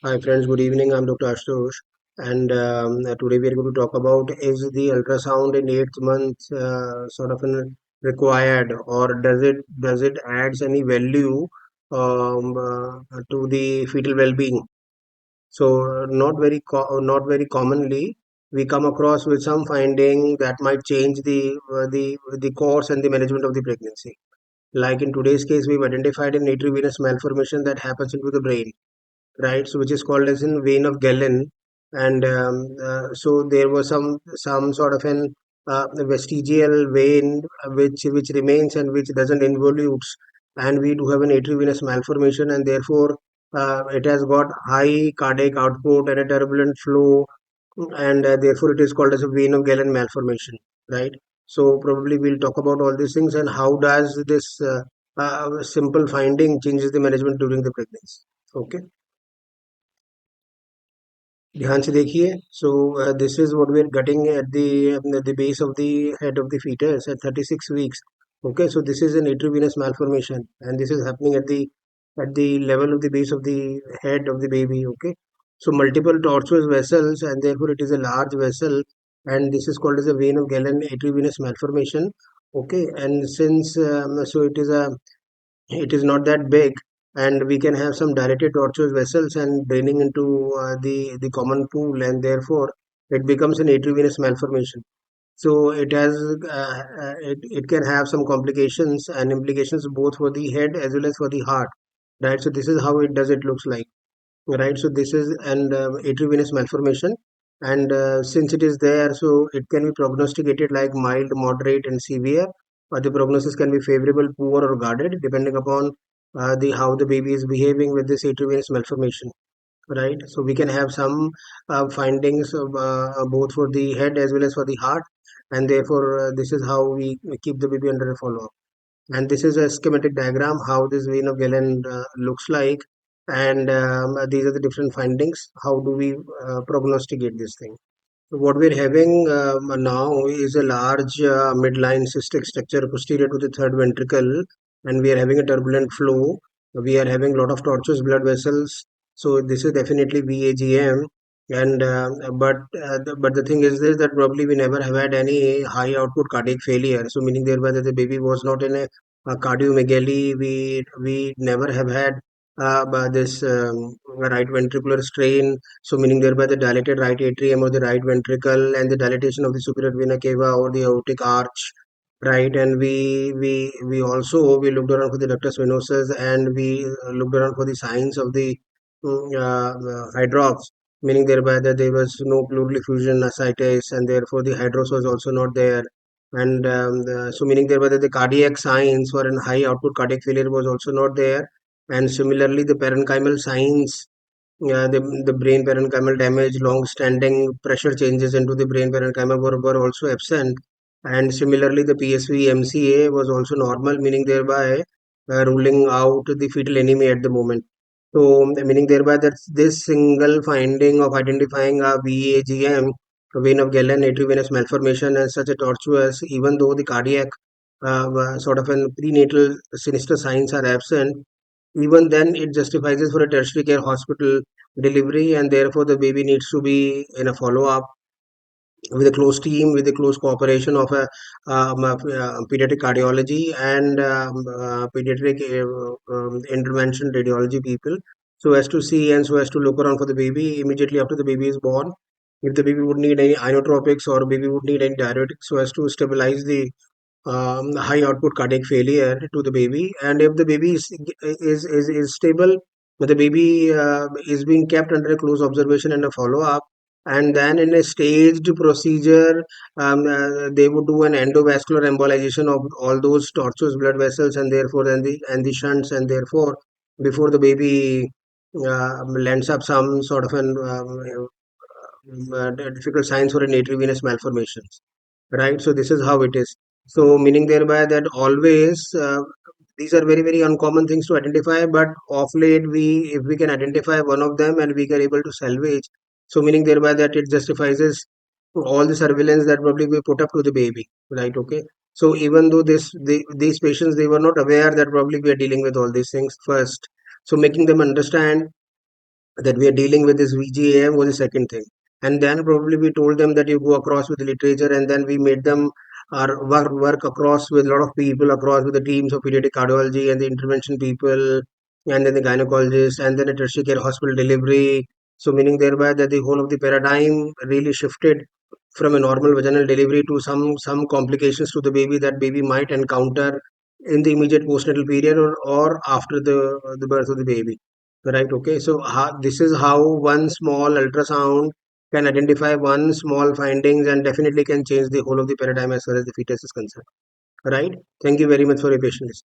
Hi friends, good evening. I'm Dr. Ashutosh, and today we are going to talk about is the ultrasound in 8th month sort of required, or does it adds any value to the fetal well-being? So not very commonly we come across with some finding that might change the course and the management of the pregnancy. Like in today's case, we've identified an arteriovenous malformation that happens into the brain, right? So which is called as in vein of Galen, and so there was some sort of an vestigial vein which remains and which doesn't involutes, and we do have an arteriovenous malformation, and therefore it has got high cardiac output and a turbulent flow, and therefore it is called as a vein of Galen malformation, right? So probably we'll talk about all these things and how does this simple finding changes the management during the pregnancy. Okay. ध्यान से देखिए. So this is what we're getting at the base of the head of the fetus at 36 weeks. Okay, so this is an arteriovenous malformation, and this is happening at the level of the base of the head of the baby. Okay, so multiple tortuous vessels, and therefore it is a large vessel, and this is called as a vein of Galen arteriovenous malformation. Okay, and since so it is not that big, and we can have some dilated tortuous vessels and draining into the common pool, and therefore it becomes an arteriovenous malformation. So it can have some complications and implications both for the head as well as for the heart, right? So this is how it looks like, right? So this is an arteriovenous malformation, and since it is there, so it can be prognosticated like mild, moderate, and severe, or the prognosis can be favorable, poor, or guarded depending upon the how the baby is behaving with this arteriovenous malformation, right? So we can have some findings of, both for the head as well as for the heart, and therefore this is how we keep the baby under a follow-up. And this is a schematic diagram how this vein of Galen looks like, and these are the different findings. How do we prognosticate this thing? So what we're having now is a large midline cystic structure posterior to the third ventricle, and we are having a turbulent flow. We are having a lot of tortuous blood vessels. So this is definitely VAGM. And but the thing is this, that probably we never have had any high output cardiac failure. So meaning thereby that the baby was not in a cardiomegaly. We never have had this right ventricular strain, so meaning thereby the dilated right atrium or the right ventricle and the dilatation of the superior vena cava or the aortic arch, right? And we also we looked around for the ductus venosus, and we looked around for the signs of the hydrox, meaning thereby that there was no pleural effusion ascites, and therefore the hydros was also not there. And so meaning thereby that the cardiac signs for an high output cardiac failure was also not there. And similarly the parenchymal signs, yeah, the brain parenchymal damage, long-standing pressure changes into the brain parenchyma were also absent. And similarly, the PSV MCA was also normal, meaning thereby ruling out the fetal anemia at the moment. So, meaning thereby that this single finding of identifying a VAGM, vein of Galen arteriovenous malformation, as such a tortuous, even though the cardiac sort of an prenatal sinister signs are absent, even then it justifies for a tertiary care hospital delivery, and therefore the baby needs to be in a follow-up with a close team, with the close cooperation of a pediatric cardiology and pediatric intervention radiology people, so as to see and so as to look around for the baby immediately after the baby is born, if the baby would need any inotropics or baby would need any diuretics, so as to stabilize the high output cardiac failure to the baby. And if the baby is stable, but the baby is being kept under a close observation and a follow up, and then in a staged procedure, they would do an endovascular embolization of all those tortuous blood vessels, and therefore and the shunts, and therefore before the baby lands up some sort of an difficult signs for an arteriovenous malformations, right? So this is how it is. So meaning thereby that always these are very very uncommon things to identify, but of late we if we can identify one of them and we are able to salvage, so meaning thereby that it justifies all the surveillance that probably we put up to the baby, right? Okay, so even though these patients, they were not aware that probably we are dealing with all these things first, so making them understand that we are dealing with this VGAM was the second thing. And then probably we told them that you go across with the literature, and then we made them work across with a lot of people, across with the teams of pediatric cardiology and the intervention people, and then the gynecologists, and then a tertiary care hospital delivery. So meaning thereby that the whole of the paradigm really shifted from a normal vaginal delivery to some complications to the baby that baby might encounter in the immediate postnatal period, or after the birth of the baby. Right. Okay. So this is how one small ultrasound can identify one small findings and definitely can change the whole of the paradigm as far as the fetus is concerned. Right. Thank you very much for your patience.